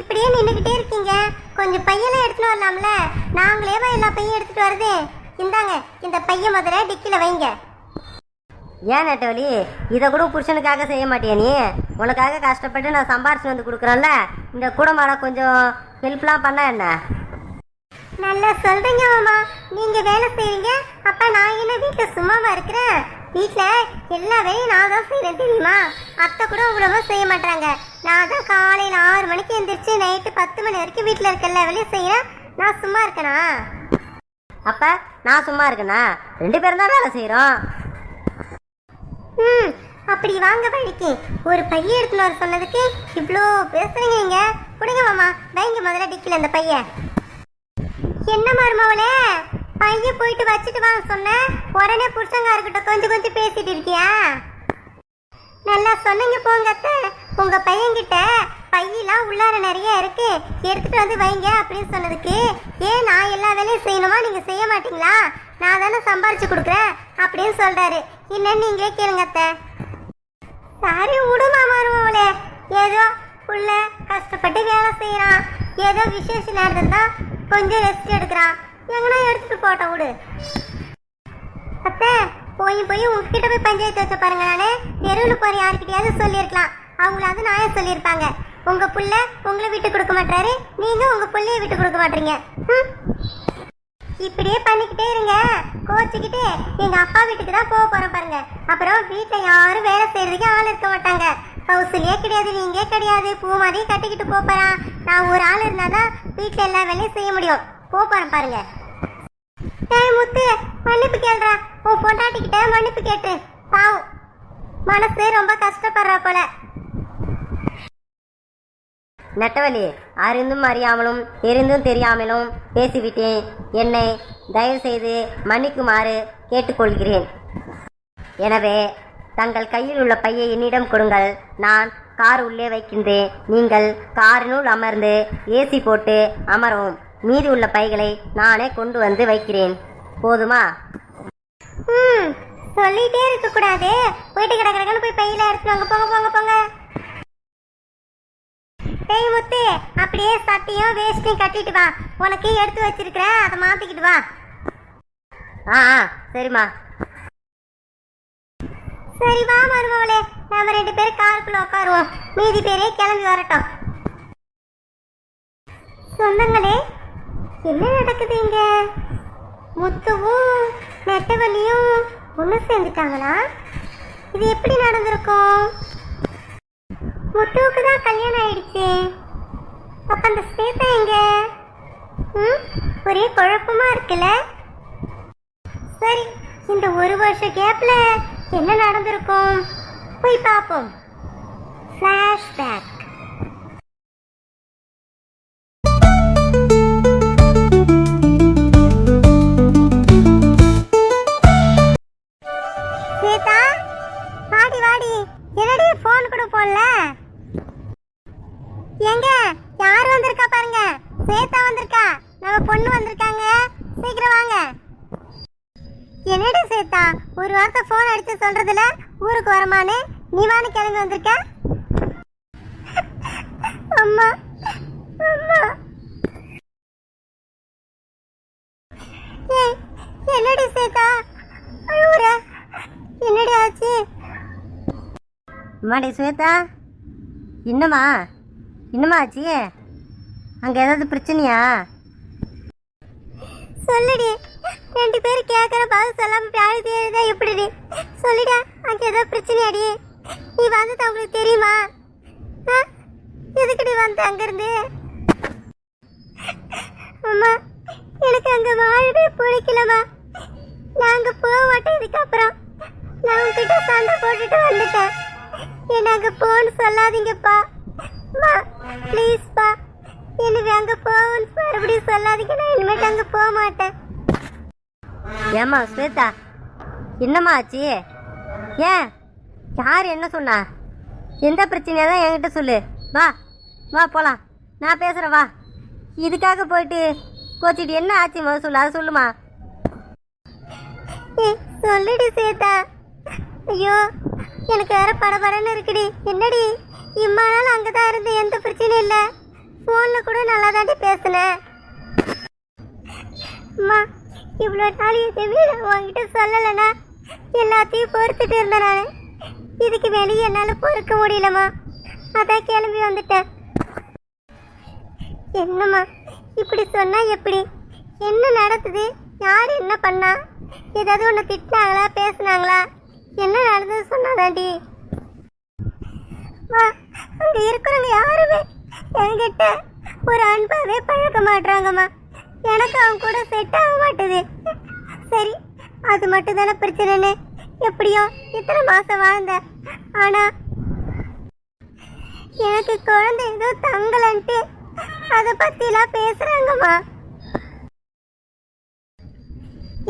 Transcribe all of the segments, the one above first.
இப்படியே நின்றுக்கிட்டே இருக்கீங்க? கொஞ்சம் பையெல்லாம் எடுத்துட்டு வரலாம்ல? நாங்களேவா எல்லா பையும் எடுத்துட்டு வருது? இந்தாங்க, இந்த பையன் முதல்ல டிக்கில வைங்க. ஏன் நெட்டவழி, இதை கூட புருஷனுக்காக செய்ய மாட்டியா நீ? உனக்காக கஷ்டப்பட்டு நான் சம்பாரிச்சு வந்து கொடுக்குறேன்ல, இந்த குடமாட கொஞ்சம் ஹெல்ப்லாம் பண்ண என்ன? நல்லா சொல்றீங்க மாமா. நீங்க வேலை செய்வீங்க, அப்ப நான் என்ன வீட்டுல சும்மாவா இருக்கிறேன்? வீட்டுல எல்லா வேலையும் நான் தான் செய்யறேன் தெரியுமா? அத்தை கூட உங்களவா செய்ய மாட்டாங்க. நான் தான் காலையில 6 மணிக்கு எந்திரிச்சு நைட்டு 10 மணி வரைக்கும் வீட்டுல இருக்க எல்லா வேலையும் செய்யறேன். நான் சும்மா இருக்கேனா? அப்ப நான் சும்மா இருக்கேனா? 2 பேரும் தான் வேலை செய்யறோம். அப்படி வாங்க வழிக்கு. ஒரு பையன் எடுத்துன்னு வர சொன்னதுக்கு இவ்வளோ பேசுறீங்க நீங்க. கொடுங்க மாமா, வைங்க முதல்ல டிக்கில அந்த பையன். என்ன மருமவளே, பையன் போயிட்டு வச்சுட்டு வாங்க சொன்னேன், உடனே புருஷங்காரர்கிட்ட கொஞ்சம் கொஞ்சம் பேசிட்டு இருக்கியா? நல்லா சொன்னீங்க போங்க அத்தை. உங்க பையன்கிட்ட பையெல்லாம் உள்ளார நிறைய இருக்கு, எடுத்துட்டு வந்து வைங்க அப்படின்னு சொன்னதுக்கு, ஏன் நான் எல்லா வேலையும் செய்யணுமா, நீங்க செய்ய மாட்டீங்களா? நான் தானே சம்பாரிச்சு கொடுக்குறேன் அப்படின்னு சொல்றாரு. என்னன்னு நீங்களே கேளுங்க அத்தை. சரி விடுமா மருமவளே, ஏதோ புள்ள கஷ்டப்பட்டு வேலை செய்யறான், ஏதோ விசேஷ நேரத்தில் தான் கொஞ்சம் ரெஸ்ட் எடுக்கிறான், எங்கன்னா எடுத்துட்டு போட்ட விடு. அத்தை, போய் உங்ககிட்ட போய் பஞ்சாயத்து வச்ச பாருங்க. நானே தெருவில் போற யாருக்கிட்டையாவது சொல்லியிருக்கலாம், அவங்களாவது நாயே சொல்லியிருப்பாங்க. உங்க புள்ள உங்களை விட்டு கொடுக்க மாட்டாரு, நீங்க உங்க புள்ளைய விட்டு கொடுக்க மாட்டீங்க. இப்படியே பண்ணிக்கிட்டே இருங்க. கோச்சிக்கிட்டு எங்க அப்பா வீட்டுக்கு தான் போக போறேன் பாருங்க. அப்புறம் வீட்டுல யாரும் வேலை செய்யறதுக்கு ஆள் இருக்க மாட்டாங்க. ஹவுஸ்லயே கிடையாது, நீங்க கிடையாது, பூ மாதிரி கட்டிக்கிட்டு போறான். நான் ஒரு ஆள் இருந்தாதான் வீட்டுல எல்லா வேலையும் செய்ய முடியும். போறேன் பாருங்க. முத்து, மன்னிப்பு கேள்றா. உன் பொண்டாட்டிக்கிட்ட மன்னிப்பு கேட்டு. பாவம், மனசு ரொம்ப கஷ்டப்படுறா போல. நெட்டவழி, அறிந்தும் அறியாமலும் தெரிந்தும் தெரியாமலும் பேசிவிட்டேன். என்னை தயவு செய்து மன்னிக்குமாறு கேட்டுக்கொள்கிறேன். எனவே தங்கள் கையில் உள்ள பையை என்னிடம் கொடுங்கள். நான் கார் உள்ளே வைக்கின்றேன். நீங்கள் காரினுள் அமர்ந்து ஏசி போட்டு அமரவும். மீதி உள்ள பைகளை நானே கொண்டு வந்து வைக்கிறேன். போதுமா? சொல்லிட்டே இருக்க கூடாது. போயிட்டு கிடக்கிறன்னு போய் பையில எடுத்துட்டு வாங்க. போங்க போங்க போங்க. டேய் முத்து, அப்படியே சட்டையும் வேஷ்டையும் கட்டிட்டு வா. உனக்கு எடுத்து வச்சிருக்கிறேன், அதை மாத்திக்கிட்டு வா. சரிம்மா. சரி வா மருமவளே, நாம 2 பேரும் காருக்குள்ள உட்காருவோம். மீதி பேரே கிளம்பி வரட்டும். சொந்தங்களே, என்ன நடக்குது இங்க? முத்துவும் நெட்டவழியும் ஒன்று சேர்ந்துட்டாங்களா? இது எப்படி நடந்திருக்கும்? முத்துவுக்கு தான் கல்யாணம் ஆயிடுச்சு. அப்ப அந்த ஸ்வேதா எங்க? ஒரே குழப்பமா இருக்குல்ல? சரி, இந்த 1 வருஷ கேப்ல என்ன நடந்திருக்கும் போய் பார்ப்போம். ஃபிளாஷ்பேக். ஸ்வேதா, வாடி வாடி. என்னடி போன் கூட போடல? எங்க யார் வந்திருக்கா பாருங்க. ஸ்வேதா வந்திருக்கா, நம்ம பொண்ணு வந்திருக்காங்க. சீக்கிரம் வாங்க. என்னடி ஸ்வேதா, ஒரு வார்த்தை போன் அடிச்சு சொல்றதுல ஊருக்கு வரமானே நீ வானு கிளம்பி வந்திருக்க? அம்மா அம்மா. என்னடி ஸ்வேதா அழுவுற? என்னடி ஆச்சு? அம்மாடி ஸ்வேதா, இன்னுமா ஆச்சு? அங்கே ஏதாவது பிரச்சனையா? சொல்லுடி. 2 பேரும் கேட்குற பதில் சொல்லாம பியாடி தேடுதா எப்படிடி? சொல்லிடா, அங்கே ஏதோ பிரச்சனையாடி? நீ வந்தது அவங்களுக்கு தெரியுமா? எதுக்குடி வந்த அங்கிருந்து? அம்மா, எனக்கு அங்கே வாழவே பிடிக்கலம்மா. நாங்கள் போக மாட்டோம் இதுக்கப்புறம். நான் உங்ககிட்ட சண்டை போட்டுட்டு வந்துட்டேன். என்ன அங்கே போன்னு சொல்லாதீங்கப்பா. அம்மா ப்ளீஸ்ப்பா, எனக்கு அங்கே போகணும்னு மறுபடியும் சொல்லாதீங்க. நான் இனிமேட்டு அங்கே போக மாட்டேன். ஏம்மா ஸ்வேதா, என்னம்மா ஆச்சு? ஏன், யார் என்ன சொன்னா? எந்த பிரச்சனையா தான் என்கிட்ட சொல்லு. வா வா போகலாம், நான் பேசுகிறேன் வா. இதுக்காக போயிட்டு கோச்சிட்டு என்ன ஆச்சு முதல் சொல்லு, அதை சொல்லுமா. சொல்லுடி ஸ்வேதா. ஐயோ, எனக்கு வேற படபடன்னு இருக்குடி. என்னடி, இம்மா நாள் அங்கே தான் இருந்து எந்த பிரச்சனையும் இல்லை. ஃபோனில் கூட நல்லா தாண்டி பேசுனேன். அம்மா இவ்வளோ நாள் எதுவுமே நான் உங்ககிட்ட சொல்லலைண்ணா, எல்லாத்தையும் பொறுத்துட்டு இருந்தேன் நான். இதுக்கு வெளியே என்னால் பொறுக்க முடியலம்மா, அதான் கிளம்பி வந்துட்டேன். என்னம்மா இப்படி சொன்னா எப்படி? என்ன நடக்குது? யார் என்ன பண்ணா? ஏதாவது ஒன்று திட்டினாங்களா, பேசுனாங்களா? என்ன நடந்தது சொன்னாதாண்டி? மா அங்கே இருக்கிறவங்க யாருமே என்கிட்ட ஒரு அன்பாவே பழக்க மாட்டாங்கம்மா. எனக்கு அவங்க கூட செட் ஆக மாட்டுது. சரி அது மட்டும் தானே பிரச்சனைன்னு எப்படியோ இத்தனை மாசம் வாழ்ந்த. ஆனா எனக்கு குழந்தை ஏதோ தங்கலன்ட்டு அதை பத்திலாம் பேசுறாங்கம்மா.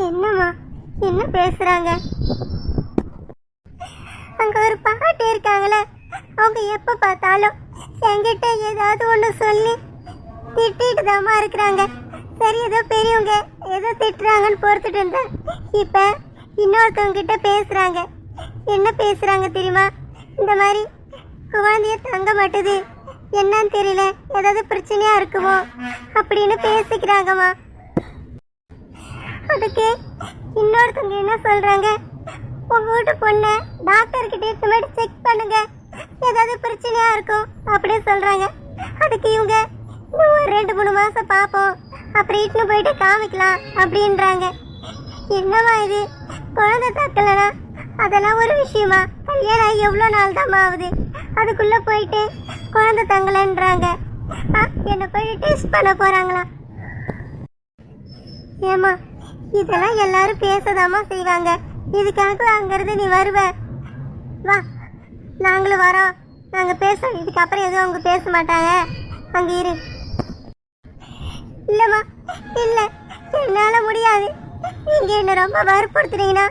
என்னம்மா என்ன பேசுறாங்க? அங்க ஒரு பாட்டி இருக்காங்களே, அவங்க எப்ப பார்த்தாலும் என்கிட்ட ஏதாவது ஒண்ணு சொல்லி திட்டிட்டு தாமா இருக்கிறாங்க. சரி ஏதோ பெரியவங்க ஏதோ திட்டுறாங்கன்னு பொறுத்துட்டு இருந்தேன். இப்ப இன்னொருத்தவங்க கிட்ட பேசுறாங்க. என்ன பேசுறாங்க தெரியுமா? இந்த மாதிரி குழந்தைய தங்க மாட்டுது, என்னன்னு தெரியல, ஏதாவது பிரச்சனையா இருக்குமோ அப்படின்னு பேசிக்கிறாங்கம்மா. அதுக்கு இன்னொருத்தவங்க என்ன சொல்றாங்க, உங்க வீட்டு பொண்ணை டாக்டர் கிட்ட இட்டுமாடி செக் பண்ணுங்க, ஏதாவது பிரச்சனையா இருக்கும் அப்படின்னு சொல்றாங்க. அதுக்கு இவங்க இன்னும் ஒரு 2-3 மாசம் பார்ப்போம், அப்புறம் இட்டுன்னு போயிட்டு காமிக்கலாம் அப்படின்றாங்க. என்னவா இது? குழந்தை தக்கலனா அதெல்லாம் ஒரு விஷயமா? கல்யாணம் எவ்வளோ நாள் தான் ஆகுது, அதுக்குள்ள போயிட்டு குழந்தை தங்கலன்றாங்க. என்ன போயிட்டு டெஸ்ட் பண்ண போறாங்களா? ஏமா இதெல்லாம் எல்லாரும் பேசதாமா செய்வாங்க. இதுக்காக அங்கிருந்து நீ வருவ? வா நாங்களும் வரோம், நாங்க பேசுறோம். இதுக்கப்புறம் எதுவும் அவங்க பேச மாட்டாங்க, அங்க இரு. இல்லம்மா இல்ல, என்னால முடியாது. நீங்க என்ன ரொம்ப வற்புறுத்துறீங்கன்னா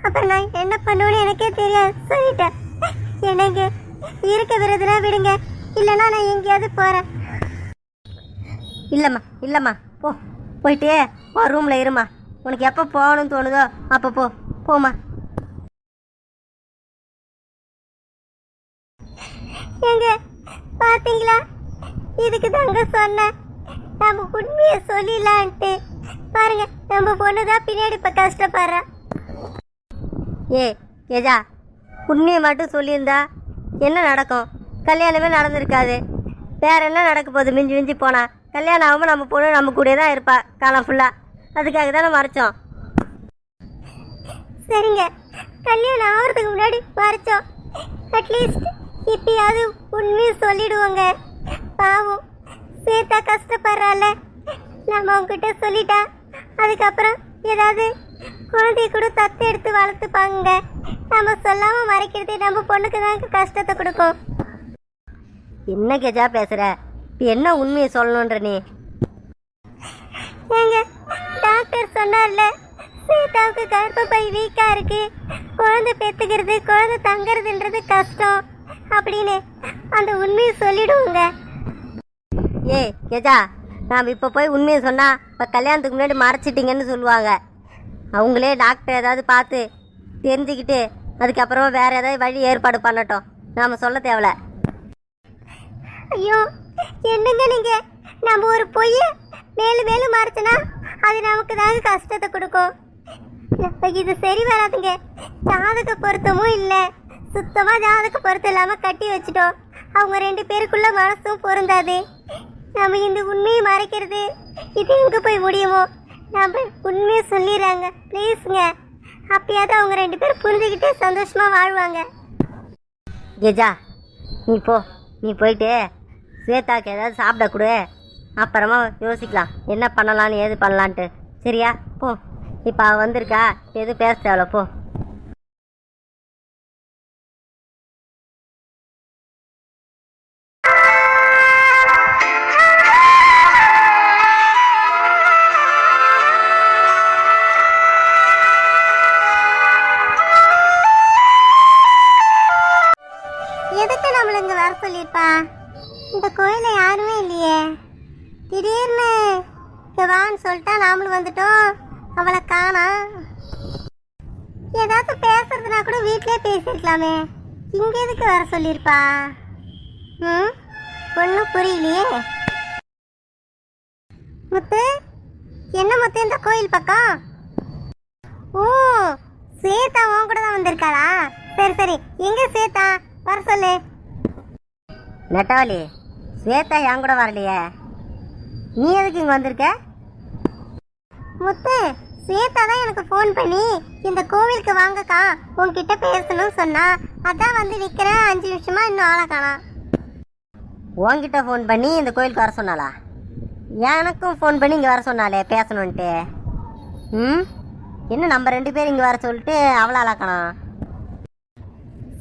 அப்புறம் நான் என்ன பண்ணுவேன்னு எனக்கே தெரியாது. சொல்லிட்டேன், எனக்கு இருக்க விருதுனா விடுங்க, இல்லைன்னா நான் எங்கேயாவது போறேன். இல்லைம்மா இல்லைம்மா, போயிட்டு உன் ரூமில் இருமா. உனக்கு எப்போ போகணும்னு தோணுதோ அப்போ போமா. எங்க பாத்தீங்களா, இதுக்கு தாங்க சொன்னேன் நம்ம உண்மையை சொல்லிடலான்ட்டு. பாருங்க நம்ம பொண்ணுதான் பின்னாடி இப்ப கஷ்டப்படுறா. ஏஜா, உண்மையை மட்டும் சொல்லியிருந்தா என்ன நடக்கும்? கல்யாணமே நடந்திருக்காது. வேற என்ன நடக்க போகுது? மிஞ்சி மிஞ்சி போனா கல்யாணம் ஆகாமல் நம்ம பொண்ணு நம்ம கூட தான் இருப்பா காலம் ஃபுல்லாக. அதுக்காக தானே மறைச்சோம். சரிங்க, கல்யாணம் ஆகிறதுக்கு முன்னாடி மறைச்சோம். அட்லீஸ்ட் இப்பயாவது உண்மையை சொல்லிடுவோங்க. பாவம் சேத்தா கஷ்டப்படுறால, நம்ம அவங்ககிட்ட சொல்லிட்டா அதுக்கப்புறம் ஏதாவது குழந்தைய கூட தத்து எடுத்து வளர்த்துப்பாங்க. நம்ம சொல்லாம மறைக்கிறது நம்ம பொண்ணுக்கு தான் கஷ்டத்தை கொடுக்கும். என்ன கேஜா பேசுற? இப்போ என்ன உண்மையை சொல்லணுன்ற நீ? ஏங்க டாக்டர் சொன்னார்ல, சீதாவுக்கு கர்ப்பப்பை வீக்கா இருக்கு, குழந்தை பெத்துக்கிறது குழந்தை தங்குறதுன்றது கஷ்டம் அப்படின்னு அந்த உண்மையை சொல்லிடுவோங்க. கேஜா, நாம் இப்போ போய் உண்மையை சொன்னால் இப்போ கல்யாணத்துக்கு முன்னாடி மறைச்சிட்டிங்கன்னு சொல்லுவாங்க. அவங்களே டாக்டர் ஏதாவது பார்த்து தெரிஞ்சுக்கிட்டு அதுக்கப்புறமா வேறு ஏதாவது வழி ஏற்பாடு பண்ணட்டும், நாம் சொல்ல தேவையில்ல. ஐயோ என்னங்க நீங்க, நம்ம ஒரு பொய்ய மேலும் மேலும் மறைச்சனா அது நமக்கு தாங்க கஷ்டத்தை கொடுக்கும். இது சரி வராதுங்க. ஜாதக பொருத்தமும் இல்லை, சுத்தமா ஜாதக பொருத்தம் இல்லாம கட்டி வச்சுட்டோம். அவங்க 2 பேருக்குள்ள மனசும் பொருந்தாது. நம்ம இந்த உண்மையை மறைக்கிறது இது எங்க போய் முடியுமோ? நம்ம உண்மையை சொல்லிடுறாங்க ப்ளீஸுங்க. அப்பயாவது அவங்க 2 பேரும் புரிஞ்சுக்கிட்டு சந்தோஷமா வாழ்வாங்க. கேஜா, நீ போயிட்டு ஸ்வேதாக்கு ஏதாவது சாப்பிட கொடு, அப்புறமா யோசிக்கலாம் என்ன பண்ணலான்னு ஏது பண்ணலான்ட்டு. சரியா? போ. இப்போ அவள் வந்திருக்கா, எதுவும் பேச தேவையில்ல, போ. எதுக்கு நம்மள இங்க வர சொல்லிருப்பா? இந்த கோயில யாருமே இல்லையே. திடீர்னு இங்க வான்னு சொல்லிட்டா நாமளும் வந்துட்டோம். அவளை காணா. ஏதாவது பேசுறதுனா கூட வீட்லயே பேசிருக்கலாமே, இங்க எதுக்கு வர சொல்லிருப்பா? ஒன்னும் புரியலையே. முத்து, என்ன முத்து இந்த கோயில் பக்கம்? ஓ, ஸ்வேதா உன் கூட தான் வந்திருக்காளா? சரி சரி, எங்க ஸ்வேதா? வர சொல்லு. நெட்டவலி, ஸ்வேதா என் கூட வரலையே, நீ எதுக்கு இங்கே வந்திருக்க? முத்து, ஸ்வேதா தான் எனக்கு ஃபோன் பண்ணி இந்த கோவிலுக்கு வாங்கக்கா உன்கிட்ட பேசணும்னு சொன்னா. அதான் வந்து நிக்கிறேன், 5 நிமிஷமா இன்னும் ஆளை காணோம். உன்கிட்ட ஃபோன் பண்ணி இந்த கோயிலுக்கு வர சொன்னாளா? எனக்கும் ஃபோன் பண்ணி இங்கே வர சொன்னாலே பேசணுன்ட்டு. ம், என்ன நம்ம 2 பேர் இங்கே வர சொல்லிட்டு அவளால காணோம்.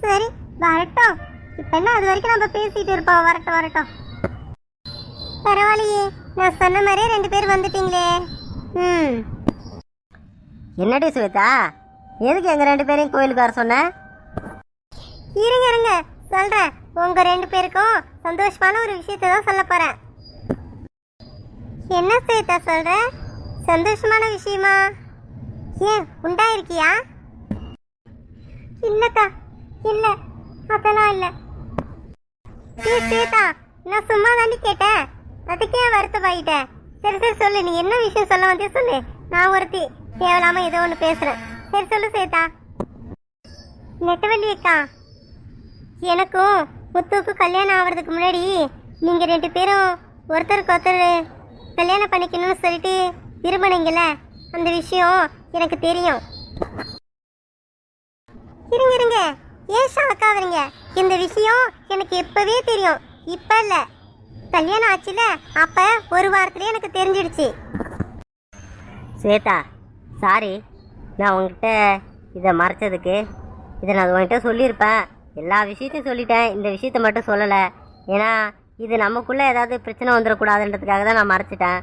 சரி வரட்டும், இப்ப என்ன அது வரைக்கும் நம்ம பேசிட்டு இருப்போம். வரட்டும் வரட்டும். பரவாயில்லையே, நான் சொன்ன மாதிரியே 2 பேர் வந்துட்டீங்களே. ம், என்னடி ஸ்வேதா, எதுக்கு எங்கள் 2 பேரையும் கோயிலுக்கு வர சொன்ன? இருங்க இருங்க சொல்றேன். உங்க 2 பேருக்கும் சந்தோஷமான ஒரு விஷயத்தை தான் சொல்ல போறேன். என்ன ஸ்வேதா சொல்ற? சந்தோஷமான விஷயமா? ஏன் உண்டாயிருக்கியா? இல்லக்கா, இல்ல, அதெல்லாம் இல்ல. ஸ்வேதா, நான் சும்மா தாண்டி கேட்டேன், அதுக்கே வருத்தமாயிட்ட. சரி சரி சொல்லு, நீ என்ன விஷயம் சொல்ல வந்தே சொல்லு. நான் ஒருத்தி தேவையில்லாம ஏதோ ஒன்று பேசுறேன். சரி சொல்லு ஸ்வேதா. நெட்டவள்ளி அக்கா, எனக்கும் முத்துவுக்கும் கல்யாணம் ஆகிறதுக்கு முன்னாடி நீங்க 2 பேரும் ஒருத்தருக்கு ஒருத்தர் கல்யாணம் பண்ணிக்கணும்னு சொல்லிட்டு விரும்பினீங்கல்ல, அந்த விஷயம் எனக்கு தெரியும். இருங்க இருங்க, ஏன் ஷாக் ஆகுறீங்க? இந்த விஷயம் எனக்கு எப்பவே தெரியும், இப்ப இல்ல. கல்யாணம் ஆச்சுல, அப்ப ஒரு வாரத்திலே எனக்கு தெரிஞ்சிடுச்சு. ஸ்வேதா, சாரி, நான் உங்ககிட்ட இதை மறைச்சதுக்கு. இதை நான் உங்ககிட்ட சொல்லியிருப்பேன், எல்லா விஷயத்தையும் சொல்லிட்டேன், இந்த விஷயத்த மட்டும் சொல்லலை. ஏன்னா இது நமக்குள்ளே ஏதாவது பிரச்சனை வந்துடக்கூடாதுன்றதுக்காக தான் நான் மறைச்சிட்டேன்.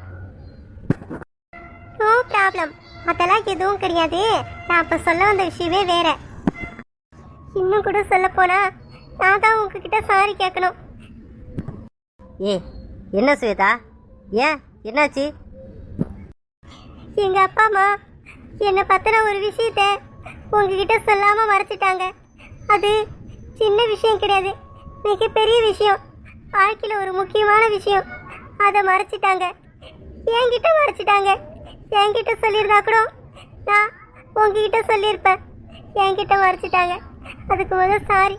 நோ ப்ராப்ளம், அதெல்லாம் எதுவும் கிடையாது. நான் அப்போ சொல்ல வந்த விஷயமே வேற. இன்னும் கூட சொல்ல போனா நான் தான் உங்ககிட்ட சாரி கேட்கணும். ஏ, என்ன ஸ்வேதா, ஏன் என்னாச்சு? எங்க அப்பா அம்மா என்னை பத்தின ஒரு விஷயத்த உங்ககிட்ட சொல்லாம மறைச்சிட்டாங்க. அது சின்ன விஷயம் கிடையாது, மிகப்பெரிய விஷயம், வாழ்க்கையில் ஒரு முக்கியமான விஷயம். அதை மறைச்சிட்டாங்க, என்கிட்ட மறைச்சிட்டாங்க. என்கிட்ட சொல்லியிருந்தா கூட நான் உங்ககிட்ட சொல்லியிருப்பேன். என்கிட்ட மறைச்சிட்டாங்க, அதுக்கு முதல் சாரி.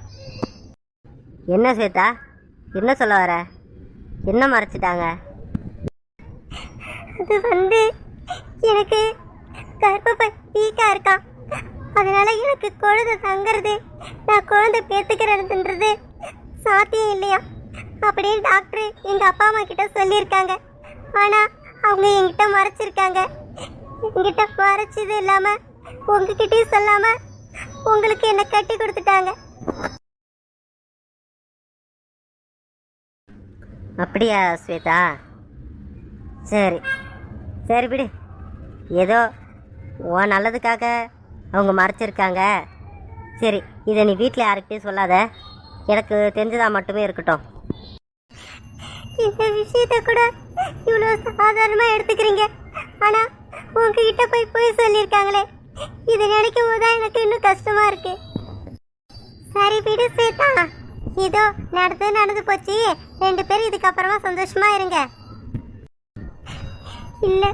என்ன ஸ்வேதா, என்ன சொல்ல வர? என்ன மறைச்சிட்டாங்க? அது வந்து எனக்கு கர்ப்பப்பை வீக்காக இருக்கான், அதனால எனக்கு குழந்தை தங்குறது, நான் குழந்தை பேத்துக்கிறதுன்றது சாத்தியம் இல்லையா அப்படின்னு டாக்டர் எங்கள் அப்பா அம்மா கிட்ட சொல்லியிருக்காங்க. ஆனால் அவங்க என்கிட்ட மறைச்சிருக்காங்க. என்கிட்ட மறைச்சது இல்லாமல் உங்ககிட்டயும் சொல்லாமல் உங்களுக்கு என்னை கட்டி கொடுத்துட்டாங்க. அப்படியா ஸ்வேதா? சரி சரி விடு, ஏதோ உன் நல்லதுக்காக அவங்க மறைச்சிருக்காங்க. சரி, இதை நீ வீட்டில் யாருக்கிட்டையும் சொல்லாத, எனக்கு தெரிஞ்சதா மட்டுமே இருக்கட்டும். இந்த விஷயத்த கூட இவ்வளோ சாதாரணமாக எடுத்துக்கிறீங்க, ஆனால் உங்ககிட்ட போய் சொல்லியிருக்காங்களே, இதை நினைக்கும் போது தான் எனக்கு இன்னும் கஷ்டமா இருக்கு. சரி விடு ஸ்வேதா, இதோ நடந்து போச்சு. 2 பேரும் இதுக்கப்புறமா சந்தோஷமா இருங்க. இல்லை,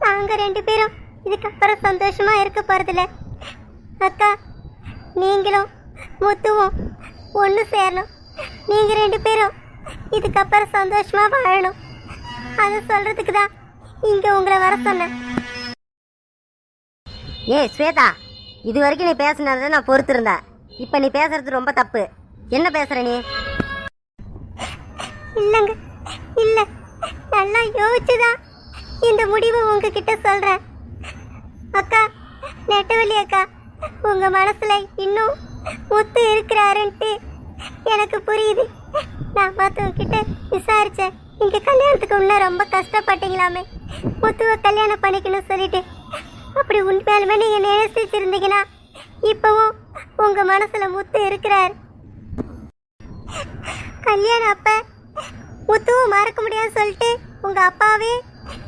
நாங்கள் 2 பேரும் இதுக்கப்புறம் சந்தோஷமா இருக்க போறதில்ல. அக்கா, நீங்களும் முத்துவும் ஒன்று சேரணும். நீங்கள் 2 பேரும் இதுக்கப்புறம் சந்தோஷமா வாழணும். அதை சொல்றதுக்கு தான் இங்கே உங்களை வர சொன்னேன். ஏய் ஸ்வேதா, இது வரைக்கும் நீ பேசுனதை நான் பொறுத்திருந்தேன், இப்போ நீ பேசுறது ரொம்ப தப்பு. என்ன பேசுற நீ? இல்லைங்க, இல்லை, நல்லா யோசிச்சுதான் இந்த முடிவை உங்ககிட்ட சொல்கிறேன். அக்கா, நெட்டவள்ளி அக்கா, உங்கள் மனசில் இன்னும் முத்து இருக்கிறாருன்ட்டு எனக்கு புரியுது. நான் மற்றவங்கிட்ட விசாரித்தேன், நீங்கள் கல்யாணத்துக்கு முன்னே ரொம்ப கஷ்டப்பட்டீங்களாமே, முத்துவை கல்யாணம் பண்ணிக்கணும்னு சொல்லிட்டு. அப்படி உண்மையாலுமே நீங்கள் நேசிச்சிருந்தீங்கன்னா இப்போவும் உங்கள் மனசில் முத்து இருக்கிறார். கல்யாணம் அப்ப முத்துவும் மறக்க முடியாதுன்னு சொல்லிட்டு உங்க அப்பாவே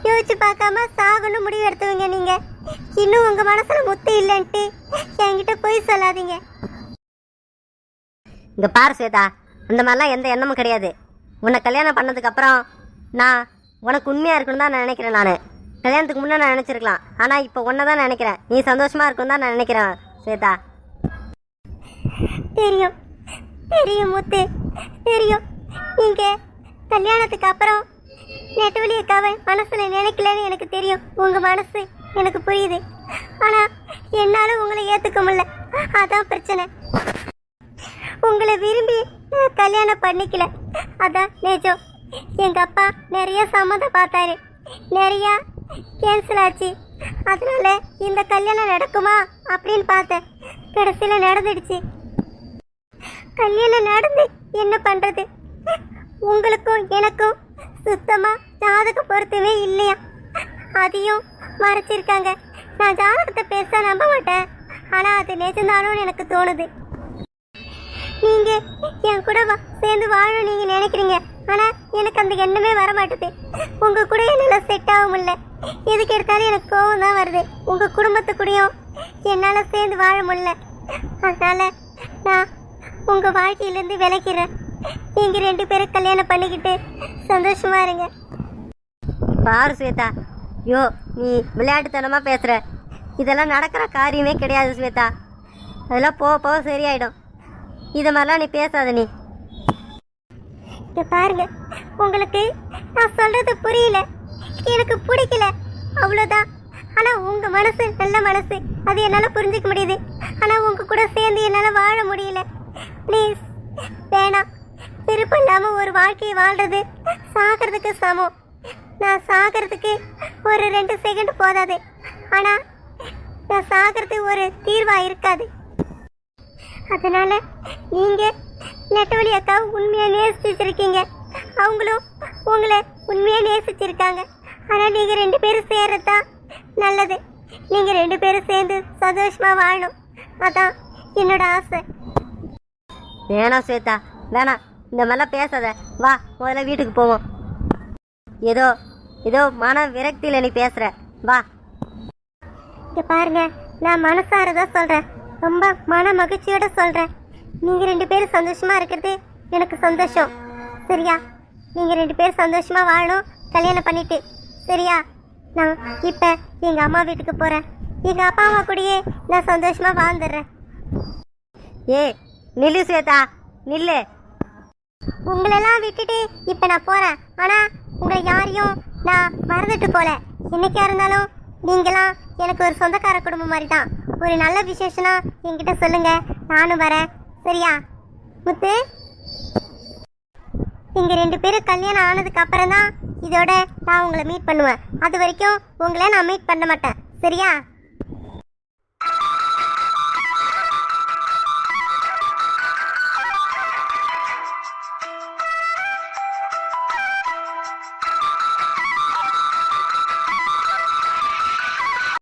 யோசிச்சு பார்க்காம சாகணும் முடிவு எடுத்துவீங்க. நீங்க இன்னும் உங்க மனசுல முத்து இல்லைன்ட்டு என்கிட்ட போய் சொல்லாதீங்க. இங்கே பாரு ஸ்வேதா, அந்த மாதிரிலாம் எந்த எண்ணமும் கிடையாது. உன்னை கல்யாணம் பண்ணதுக்கப்புறம் நான் உனக்கு உண்மையாக இருக்கணும் தான் நான் நினைக்கிறேன். நான் கல்யாணத்துக்கு முன்னே நான் நினச்சிருக்கலாம், ஆனால் இப்போ ஒன்றை தான் நினைக்கிறேன். நீ சந்தோஷமாக இருக்கணும் தான் நான் நினைக்கிறேன் ஸ்வேதா. தெரியும் தெரியும் முத்து, தெரியும். நீங்க கல்யாணத்துக்கு அப்புறம் நெட்டவழி அக்காவை மனசுல நினைக்கலன்னு எனக்கு தெரியும். உங்க மனசு எனக்கு புரியுது. ஆனா என்னால உங்களை ஏத்துக்க முடியல, அதான் பிரச்சனை. உங்களை விரும்பி நான் கல்யாணம் பண்ணிக்கல, அதான் நிஜம். எங்க அப்பா நிறைய சம்மதம் பார்த்தாரு, நிறைய கேன்சல் ஆச்சு. அதனால இந்த கல்யாணம் நடக்குமா அப்படின்னு பார்த்தேன். கடைசியில நடந்துடுச்சு. கல்யாணம் நடந்து என்ன பண்றது? உங்களுக்கும் எனக்கும் சுத்தமா ஜாதக பொருத்தமே இல்லையா? அதையும் மறைச்சிருக்காங்க. நான் ஜாதகத்தை பெருசா நம்ப மாட்டேன், ஆனா அது நிஜம்தானோன்னு எனக்கு தோணுது. நீங்க என் கூட சேர்ந்து வாழணும் நீங்க நினைக்கிறீங்க, ஆனா எனக்கு அந்த எண்ணமே வர மாட்டுது. உங்க கூட என்னால செட் ஆக முடியல. எதுக்கு எடுத்தாலும் எனக்கு கோவம் தான் வருது. உங்க குடும்பத்து கூடயும் என்னால சேர்ந்து வாழ முடியல. அதனால நான் உங்க வாழ்க்கையிலேருந்து விலகிறேன். நீங்க 2 பேரும் கல்யாணம் பண்ணிக்கிட்டு சந்தோஷமா இருங்க. பாரு ஸ்வேதா, யோ நீ விளையாட்டுத்தனமாக பேசுகிற. இதெல்லாம் நடக்கிற காரியமே கிடையாது ஸ்வேதா. அதெல்லாம் போக போக சரியாயிடும். இதை மாதிரிலாம் நீ பேசாத. நீ இங்க பாருங்க, உங்களுக்கு நான் சொல்றது புரியல, எனக்கு பிடிக்கல, அவ்வளோதான். ஆனா உங்க மனசு நல்ல மனசு, அது என்னால புரிஞ்சுக்க முடியுது. ஆனா உங்க கூட சேர்ந்து என்னால வாழ முடியல. ப்ளீஸ் வேணாம். விருப்பம் இல்லாம ஒரு வாழ்க்கையை வாழ்றது சாகிறதுக்கு சமம். நான் சாகிறதுக்கு ஒரு 2 செகண்ட் போதாது, ஆனா நான் சாகிறது ஒரு தீர்வா இருக்காது. அதனால நீங்க நெட்டவழி அக்கா உண்மையா நேசிச்சிருக்கீங்க, அவங்களும் உங்களை உண்மையா நேசிச்சிருக்காங்க. ஆனா நீங்க 2 பேரும் சேர்றதுதான் நல்லது. நீங்க 2 பேரும் சேர்ந்து சந்தோஷமா வாழணும், அதான் என்னோட ஆசை. வேணாம் ஸ்வேதா, வேணாம். இந்த மாதிரிலாம் பேசாத. வா முதல்ல வீட்டுக்கு போவோம். ஏதோ ஏதோ மன விரக்தியில் நீ பேசுகிற. வா. இங்க பாருங்க, நான் மனசாரதான் சொல்றேன், ரொம்ப மன மகிழ்ச்சியோட சொல்றேன். நீங்க 2 பேரும் சந்தோஷமா இருக்கிறது எனக்கு சந்தோஷம், சரியா? நீங்க 2 பேரும் சந்தோஷமா வாழணும், கல்யாணம் பண்ணிட்டு, சரியா? நான் இப்ப எங்க அம்மா வீட்டுக்கு போறேன். எங்க அப்பா அம்மா கூடயே நான் சந்தோஷமா வாழ்ந்துடுறேன். ஏ நில்லு ஸ்வேதா, நில்லு. உங்களெல்லாம் விட்டுட்டு இப்ப நான் போறேன். ஆனா உங்களை யாரையும் நான் மறந்துட்டு போல. என்னைக்கா இருந்தாலும் நீங்களாம் எனக்கு ஒரு சொந்தக்கார குடும்பம் மாதிரி தான். ஒரு நல்ல விசேஷனா என்கிட்ட சொல்லுங்க, நானும் வரேன், சரியா? முத்து, நீங்க 2 பேரும் கல்யாணம் ஆனதுக்கு அப்புறம் தான் இதோட நான் உங்களை மீட் பண்ணுவேன். அது வரைக்கும் உங்களை நான் மீட் பண்ண மாட்டேன், சரியா?